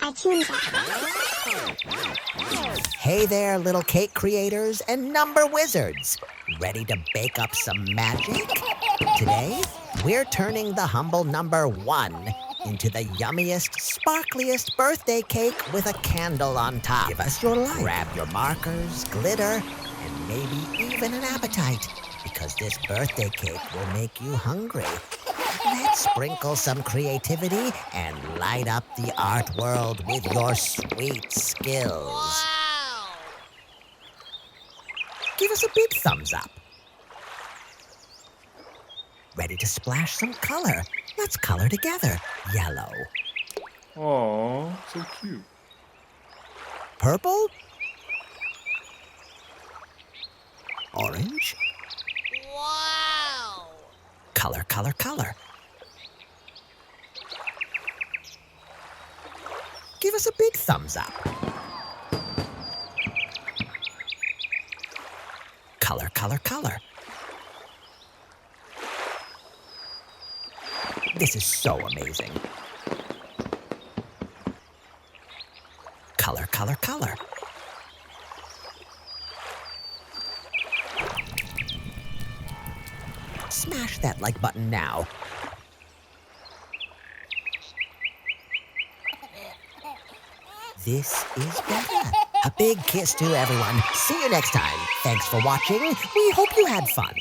Artoonza. Hey there, little cake creators and number wizards. Ready to bake up some magic? Today, we're turning the humble number 1 into the yummiest, sparkliest birthday cake with a candle on top. Give us your light. Grab your markers, glitter, and maybe even an appetite, because this birthday cake will make you hungry. Let's sprinkle some creativity and light up the art world with your sweet skills. Wow! Give us a big thumbs up. Ready to splash some color? Let's color together. Yellow. Aw, so cute. Purple? Orange? Wow! Color, color, color. Give us a big thumbs up. Color, color, color. This is so amazing. Color, color, color. Smash that like button now. This is better. A big kiss to everyone. See you next time. Thanks for watching. We hope you had fun.